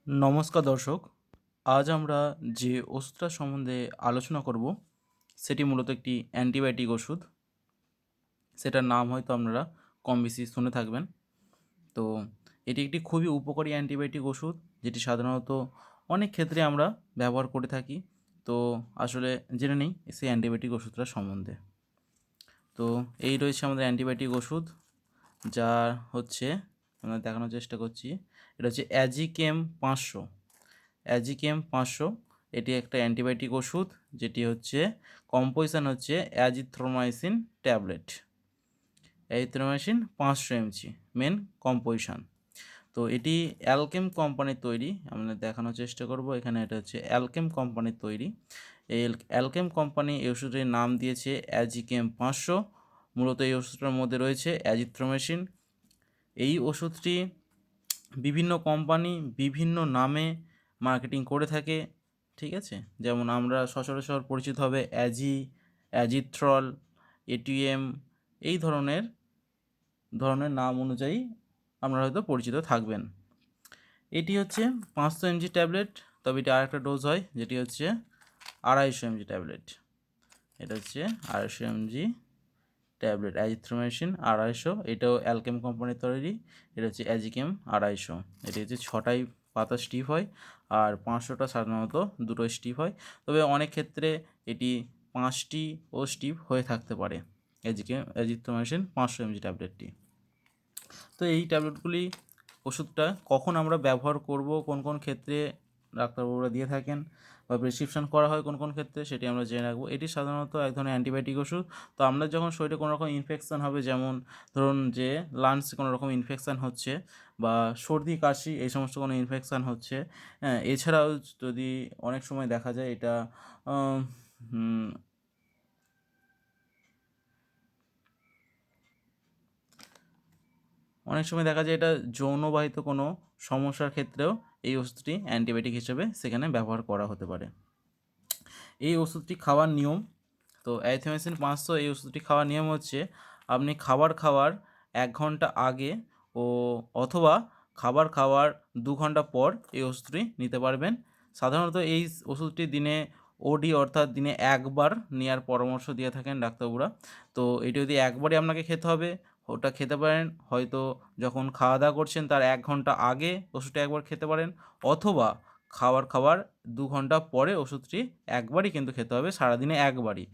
নমস্কার দর্শক, আজ আমরা যে ওষুধটার সম্বন্ধে আলোচনা করব সেটি মূলত একটি অ্যান্টিবায়োটিক ওষুধ। সেটার নাম হয়তো আপনারা কম বেশি শুনে থাকবেন। তো এটি একটি খুবই উপকারী অ্যান্টিবায়োটিক ওষুধ, যেটি সাধারণত অনেক ক্ষেত্রে আমরা ব্যবহার করে থাকি। তো আসলে জেনে নিই সেই অ্যান্টিবায়োটিক ওষুধটার সম্বন্ধে। তো এই রয়েছে আমাদের অ্যান্টিবায়োটিক ওষুধ, যার হচ্ছে আমরা দেখানোর চেষ্টা করছি। এটা হচ্ছে অ্যাজিকেম 500। অ্যাজিকেম 500 এটি একটা অ্যান্টিবায়োটিক ওষুধ, যেটি হচ্ছে কম্পোজিশন হচ্ছে azithromycin tablet. Azithromycin 500 mg main composition. তো এটি অ্যালকেম কোম্পানির তৈরি। আমরা দেখানোর চেষ্টা করব। এখানে এটা হচ্ছে অ্যালকেম কোম্পানির তৈরি। এই অ্যালকেম কোম্পানি এই ওষুধের নাম দিয়েছে অ্যাজিকেম 500। মূলত এই ওষুধটার মধ্যে রয়েছে অ্যাজিথ্রোমাইসিন। এই ওষুধটি বিভিন্ন কোম্পানি বিভিন্ন নামে মার্কেটিং করে থাকে, ঠিক আছে। যেমন আমরা সচরাচর পরিচিত হবে অ্যাজিথ্রল, এটিএম, এই ধরনের নাম অনুযায়ী আপনারা হয়তো পরিচিত থাকবেন। এটি হচ্ছে 500 mg ট্যাবলেট, তবে এটি আরেকটা ডোজ হয় যেটি হচ্ছে 250 mg ট্যাবলেট। এটা হচ্ছে 250 mg ট্যাবলেট অ্যাজিথ্রোমাইসিন 250, এটাও অ্যালকেম কোম্পানির তৈরি। এটা হচ্ছে অ্যাজিকেম 250। এটি হচ্ছে 6টাই পাতা স্টিপ হয়, আর 500টা সাধারণত 2টো স্টিপ হয়। তবে অনেক ক্ষেত্রে এটি 5টিও স্টিপ হয়ে থাকতে পারে অ্যাজিথ্রোমাইসিন 500 mg ট্যাবলেটটি। তো এই ট্যাবলেটগুলি ওষুধটা কখন আমরা ব্যবহার করব, কোন কোন ক্ষেত্রে ডাক্তারবাবুরা দিয়ে থাকেন বা প্রেসক্রিপশন করা হয় কোন কোন ক্ষেত্রে, সেটি আমরা জেনে রাখবো। এটি সাধারণত এক ধরনের অ্যান্টিবায়োটিক ওষুধ। তো আমরা যখন শরীরে কোনো রকম ইনফেকশান হবে, যেমন ধরুন যে লাংসে কোনো রকম ইনফেকশান হচ্ছে বা সর্দি কাশি এই সমস্ত কোনো ইনফেকশান হচ্ছে, হ্যাঁ, এছাড়াও যদি অনেক সময় দেখা যায় এটা আম, হুম, অনেক সময় দেখা যায় এটা যৌনবাহিত কোনো সমস্যার ক্ষেত্রেও এই ওষুধটি অ্যান্টিবায়োটিক হিসেবে সেখানে ব্যবহার করা হতে পারে। এই ওষুধটি খাওয়ার নিয়ম, তো অ্যাজিথ্রোমাইসিন 500 এই ওষুধটি খাওয়ার নিয়ম হচ্ছে আপনি খাবার খাওয়ার 1 ঘন্টা আগে ও অথবা খাবার খাওয়ার 2 ঘন্টা পর এই ওষুধটি নিতে পারবেন। সাধারণত এই ওষুধটি দিনে ওডি অর্থাৎ দিনে একবার নেওয়ার পরামর্শ দিয়ে থাকেন ডাক্তারবাবুরা। তো এটি যদি একবারই আপনাকে খেতে হবে, ওটা খেতে পারেন হয়তো যখন খাওয়া দাওয়া করছেন তার 1 ঘন্টা আগে ওষুধটা একবার খেতে পারেন, অথবা খাওয়ার 2 ঘন্টা পরে ওষুধটি একবারই কিন্তু খেতে হবে, সারাদিনে একবারই।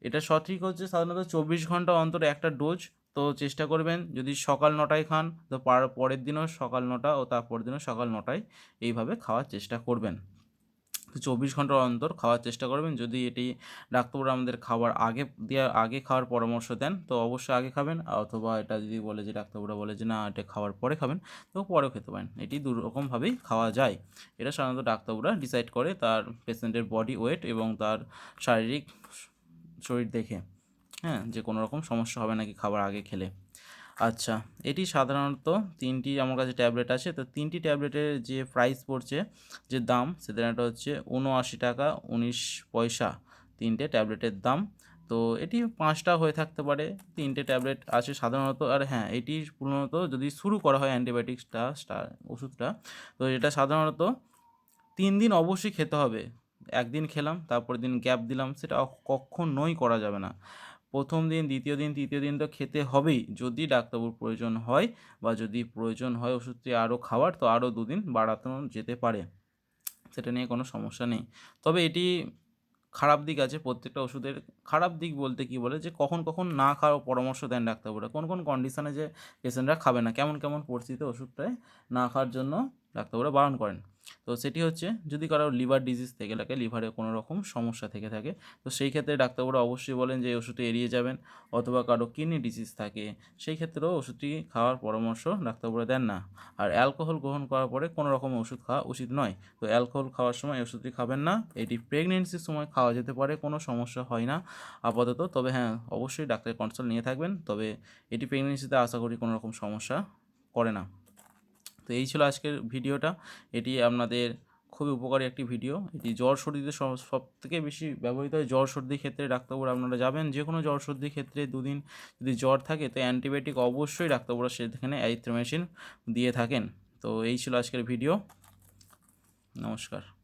এটা সঠিক হচ্ছে সাধারণত 24 ঘন্টা অন্তর একটা ডোজ। তো চেষ্টা করবেন যদি সকাল 9টায় খান, তো পরের দিনও সকাল 9টা ও তারপরের দিনও সকাল 9টায় এইভাবে খাওয়ার চেষ্টা করবেন। তো 24 ঘন্টা অন্তর খাওয়ার চেষ্টা করবেন। যদি এটি ডাক্তারবাবুরা আমাদের খাওয়ার আগে খাওয়ার পরামর্শ দেন তো অবশ্যই আগে খাবেন, অথবা এটা যদি বলে যে ডাক্তারবাবুরা বলে যে না এটা খাওয়ার পরে খাবেন, তো পরেও খেতে পারেন। এটি দুরকমভাবেই খাওয়া যায়। এটা সাধারণত ডাক্তারবাবুরা ডিসাইড করে তার পেশেন্টের বডি ওয়েট এবং তার শারীরিক শরীর দেখে, হ্যাঁ, যে কোনো রকম সমস্যা হবে নাকি খাবার আগে খেলে। আচ্ছা, এটি সাধারণত 3টি আমার কাছে ট্যাবলেট আছে। তো 3টি ট্যাবলেটের যে প্রাইস পড়ছে, যে দাম, সেটা হচ্ছে 79 টাকা 19 পয়সা 3টে ট্যাবলেটের দাম। তো এটি 5টা হয়ে থাকতে পারে, 3টে ট্যাবলেট আছে সাধারণত। আর হ্যাঁ, এটি মূলত যদি শুরু করা হয় অ্যান্টিবায়োটিক্সটা ওষুধটা, তো এটা সাধারণত 3 দিন অবশ্যই খেতে হবে। একদিন খেলাম তারপরের দিন গ্যাপ দিলাম, সেটা কখনোই করা যাবে না। প্রথম দিন, দ্বিতীয় দিন, তৃতীয় দিন তো খেতে হবেই। যদি ডাক্তারবাবুর প্রয়োজন হয় বা যদি প্রয়োজন হয় ওষুধটি আরও খাওয়ার, তো আরও 2 দিন বাড়ানো যেতে পারে, সেটা নিয়ে কোনো সমস্যা নেই। তবে এটি খারাপ দিক আছে প্রত্যেকটা ওষুধের। খারাপ দিক বলতে কী বলে, যে কখন কখন না খাওয়ার পরামর্শ দেন ডাক্তারবাবুরা, কোন কোন কন্ডিশনে যে পেশেন্টরা খাবে না, কেমন কেমন পরিস্থিতিতে ওষুধটায় না খাওয়ার জন্য ডাক্তারবাবুরা বারণ করেন। তো সেটি হচ্ছে যদি কারো লিভার ডিজিজ থেকে থাকে, লিভারে কোনো রকম সমস্যা থেকে থাকে, তো সেই ক্ষেত্রে ডাক্তারবাবুরা অবশ্যই বলেন যে এই ওষুধটি এড়িয়ে যাবেন। অথবা কারো কিডনি ডিজিজ থাকে, সেই ক্ষেত্রেও ওষুধটি খাওয়ার পরামর্শ ডাক্তারবাবুরা দেন না। আর অ্যালকোহল গ্রহণ করার পরে কোনো রকম ওষুধ খাওয়া উচিত নয়। তো অ্যালকোহল খাওয়ার সময় এই ওষুধটি খাবেন না। এটি প্রেগনেন্সির সময় খাওয়া যেতে পারে, কোনো সমস্যা হয় না আপাতত। তবে হ্যাঁ, অবশ্যই ডাক্তারের কনসাল্ট নিয়ে থাকবেন। তবে এটি প্রেগনেন্সিতে আশা করি কোনো রকম সমস্যা করে না। তো এই ছিল আজকের ভিডিওটা। এটি আপনাদের খুবই উপকারী একটি ভিডিও। এটি জ্বর সর্দিতে সবথেকে বেশি ব্যবহৃত হয়। জ্বর সর্দির ক্ষেত্রে ডাক্তারবাবুরা আপনারা যাবেন, যে কোনো জ্বর সর্দির ক্ষেত্রে 2 দিন যদি জ্বর থাকে তো অ্যান্টিবায়োটিক অবশ্যই ডাক্তারবাবুরা সেখানে অ্যাজিথ্রোমাইসিন দিয়ে থাকেন। তো এই ছিল আজকের ভিডিও। নমস্কার।